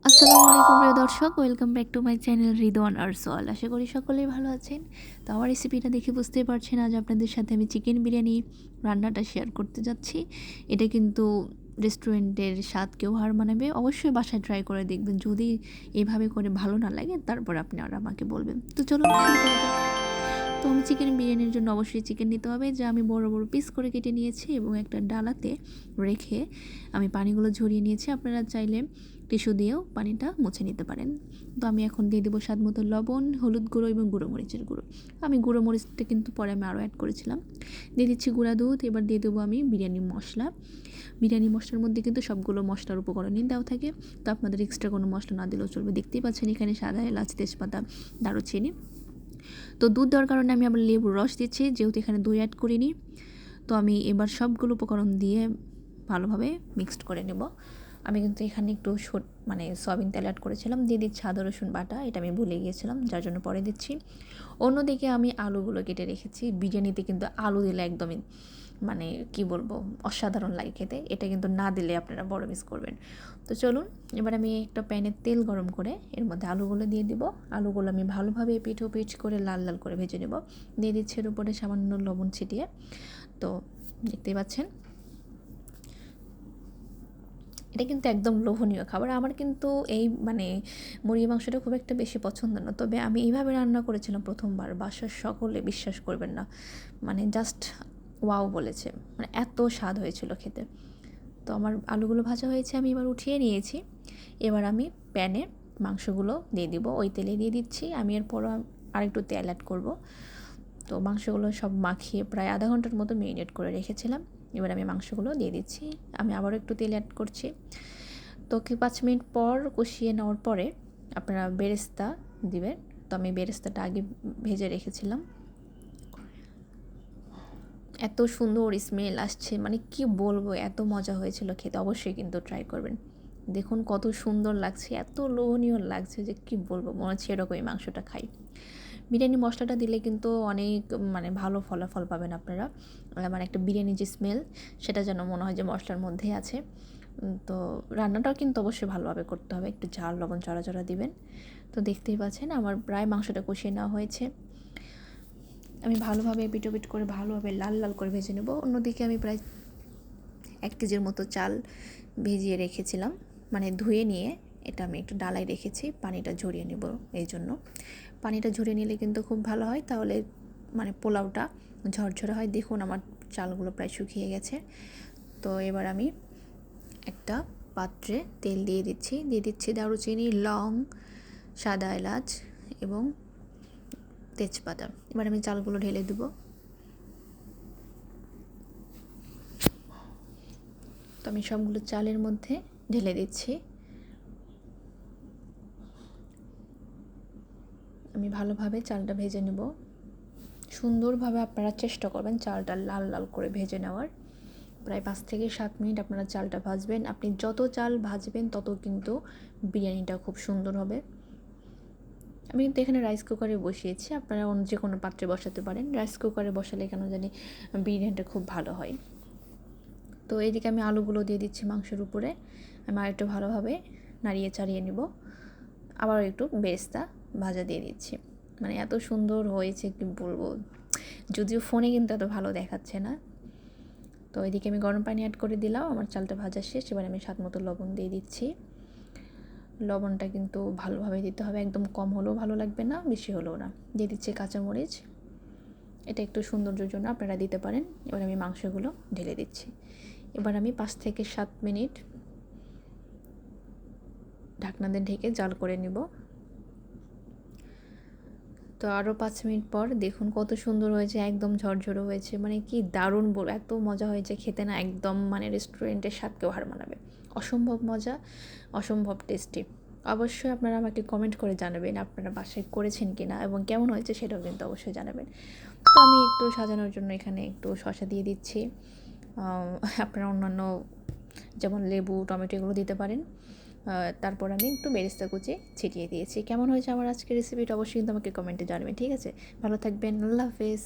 আসসালামু আলাইকুম প্রিয় দর্শক, welcome back to my channel Ridwan Arsowal. আশা করি সকলেই ভালো আছেন। তো আমার রেসিপিটা দেখে বুঝতেই পারছেন, আজ আপনাদের সাথে আমি চিকেন বিরিয়ানি রান্নাটা শেয়ার করতে যাচ্ছি। এটা কিন্তু রেস্টুরেন্টের স্বাদ কেউ হার মানাবে। অবশ্যই বাসায় ট্রাই করে দেখবেন। যদি এভাবে করে ভালো না লাগে তারপর আপনি আর আমাকে বলবেন। তো চলুন শুরু করা যাক। তো আমি চিকেন বিরিয়ানির জন্য অবশ্যই চিকেন নিতে হবে, যা আমি বড় বড় পিস করে কেটে নিয়েছি এবং একটা ডালাতে রেখে আমি পানিগুলো ঝরিয়ে নিয়েছি। আপনারা চাইলে টিস্যু দিয়েও পানিটা মুছে নিতে পারেন। তো আমি এখন দিয়ে দেবো স্বাদ মতো লবণ, হলুদ গুঁড়ো এবং গুঁড়ো মরিচের গুঁড়ো। আমি গুঁড়ো মরিচটা কিন্তু পরে আমি আরও অ্যাড করেছিলাম। দিয়ে দিচ্ছি গুঁড়া দুধ। এবার দিয়ে দেবো আমি বিরিয়ানি মশলা। বিরিয়ানি মশলার মধ্যে কিন্তু সবগুলো মশলার উপকরণই দেওয়া থাকে, তো আপনাদের এক্সট্রা কোনো মশলা না দিলেও চলবে। দেখতেই পাচ্ছেন এখানে সাদা এলাচ, তেজপাতা, দারুচিনি। তো দুধ দেওয়ার কারণে আমি আবার লেবুর রস দিচ্ছি, যেহেতু এখানে দই অ্যাড করিনি। তো আমি এবার সবগুলো উপকরণ দিয়ে ভালোভাবে মিক্সড করে নেব। আমি কিন্তু এখানে একটু সয়াবিন তেল অ্যাড করেছিলাম। দিয়ে দিচ্ছি আদা রসুন বাটা, এটা আমি ভুলে গিয়েছিলাম, যার জন্য পরে দিচ্ছি। অন্যদিকে আমি আলুগুলো কেটে রেখেছি। বিরিয়ানিতে কিন্তু আলু দিলে একদমই কি বলবো, অসাধারণ লাগে খেতে। এটা কিন্তু না দিলে আপনারা বড় মিস করবেন। তো চলুন, এবার আমি একটা প্যানে তেল গরম করে এর মধ্যে আলুগুলো দিয়ে দিব। আলুগুলো আমি ভালোভাবে পিঠ করে লাল লাল করে ভেজে নেব। দিয়ে দিচ্ছি এর উপরে সামান্য লবণ ছিটিয়ে। তো দেখতেই পাচ্ছেন, এটা কিন্তু একদম লোভনীয় খাবার। আমার কিন্তু এই মুরগির মাংসটা খুব একটা বেশি পছন্দ না, তবে আমি এইভাবে রান্না করেছিলাম প্রথমবার। বাসার সকলে বিশ্বাস করবেন না, জাস্ট ওয়াও বলেছে, এত স্বাদ হয়েছিল খেতে। তো আমার আলুগুলো ভাজা হয়েছে, আমি এবার উঠিয়ে নিয়েছি। এবার আমি প্যানে মাংসগুলো দিয়ে দিব, ওই তেলে দিয়ে দিচ্ছি। আমি এরপর আরেকটু তেল অ্যাড করব। তো মাংসগুলো সব মাখিয়ে প্রায় আধা ঘন্টার মতো মেরিনেট করে রেখেছিলাম। এবার আমি মাংসগুলো দিয়ে দিচ্ছি। আমি আবারও একটু তেল অ্যাড করছি। তো 5 মিনিট পর কষিয়ে নেওয়ার পরে আপনারা বেরেস্তা দিবেন। তো আমি বেরেস্তাটা আগে ভেজে রেখেছিলাম। এত সুন্দর স্মেল আসছে, কি বলবো, এত মজা হয়েছিল খেতে। অবশ্যই কিন্তু ট্রাই করবেন। দেখুন কত সুন্দর লাগছে, এত লোভনীয় লাগছে যে কি বলবো, মনে হচ্ছে এরকমই মাংসটা খাই। বিরিয়ানি মশলাটা দিলে কিন্তু অনেক ভালো ফলাফল পাবেন আপনারা। একটা বিরিয়ানি যে স্মেল, সেটা যেন মনে হয় যে মশলার মধ্যেই আছে। তো রান্নাটাও কিন্তু অবশ্যই ভালোভাবে করতে হবে, একটু ঝাল লবণ চড়া চড়া দিবেন। তো দেখতেই পাচ্ছেন আমার প্রায় মাংসটা কষিয়ে নেওয়া হয়েছে। আমি ভালোভাবে পিটোপিট করে ভালোভাবে লাল লাল করে ভেজে নেব। অন্যদিকে আমি প্রায় 1 কেজির মতো চাল ভিজিয়ে রেখেছিলাম, ধুয়ে নিয়ে এটা আমি একটু ডালায় রেখেছি, পানিটা ঝরিয়ে নেব। এই জন্য পানিটা ঝরিয়ে নিলে কিন্তু খুব ভালো হয়, তাহলে পোলাওটা ঝরঝরে হয়। দেখুন আমার চালগুলো প্রায় শুকিয়ে গেছে। তো এবার আমি একটা পাত্রে তেল দিয়ে দিচ্ছি দারুচিনি, লং, সাদা এলাচ এবং তেজপাতা। এবার আমি চালগুলো ঢেলে দেবো। তো আমি সবগুলো চালের মধ্যে ঢেলে দিচ্ছি। আমি ভালোভাবে চালটা ভেজে নেব। সুন্দরভাবে আপনারা চেষ্টা করবেন চালটা লাল লাল করে ভেজে নেওয়ার। প্রায় 5 থেকে 7 মিনিট আপনারা চালটা ভাজবেন। আপনি যত চাল ভাজবেন তত কিন্তু বিরিয়ানিটা খুব সুন্দর হবে। আমি কিন্তু এখানে রাইস কুকারে বসিয়েছি, আপনারা অন্য যে কোনো পাত্রে বসাতে পারেন। রাইস কুকারে বসালে কেন জানি বিরিয়ানিটা খুব ভালো হয়। তো এইদিকে আমি আলুগুলো দিয়ে দিচ্ছি মাংসের উপরে। আমি আরেকটু ভালোভাবে নাড়িয়ে চাড়িয়ে নেব। আবার একটু বেরেস্তা ভাজা দিয়ে দিচ্ছি। এত সুন্দর হয়েছে কি বলবো, যদিও ফোনে কিন্তু এত ভালো দেখাচ্ছে না। তো এদিকে আমি গরম পানি অ্যাড করে দিলাম। আমার চালটা ভাজা শেষ। এবার আমি স্বাদ মতো লবণ দিয়ে দিচ্ছি। লবণটা কিন্তু ভালোভাবে দিতে হবে, একদম কম হলেও ভালো লাগবে না, বেশি হলেও না। দিয়ে দিচ্ছি কাঁচামরিচ, এটা একটু সৌন্দর্যের জন্য আপনারা দিতে পারেন। এবার আমি মাংসগুলো ঢেলে দিচ্ছি। এবার আমি 5 থেকে 7 মিনিট ঢাকনা দিয়ে ঢেকে জাল করে নেব। তো আরও 5 মিনিট পর দেখুন কত সুন্দর হয়েছে, একদম ঝরঝরে হয়েছে। কি দারুণ বলবো, এত মজা হয়েছে খেতে না, একদম রেস্টুরেন্টের স্বাদকেও হার মানাবে। অসম্ভব মজা, অসম্ভব টেস্টি। অবশ্যই আপনারা আমাকে কমেন্ট করে জানাবেন আপনারা বাসায় করেছেন কি না এবং কেমন হয়েছে সেটাও কিন্তু অবশ্যই জানাবেন। তো আমি একটু সাজানোর জন্য এখানে একটু শসা দিয়ে দিচ্ছি। আপনারা অন্যান্য যেমন লেবু, টমেটো এগুলো দিতে পারেন। তারপর আমি একটু বেরেস্তা কুচি ছিটিয়ে দিয়েছি। কেমন হয়েছে আমার আজকের রেসিপিটা অবশ্যই কিন্তু আমাকে কমেন্টে জানাবেন, ঠিক আছে? ভালো থাকবেন, আল্লাহ হাফেজ।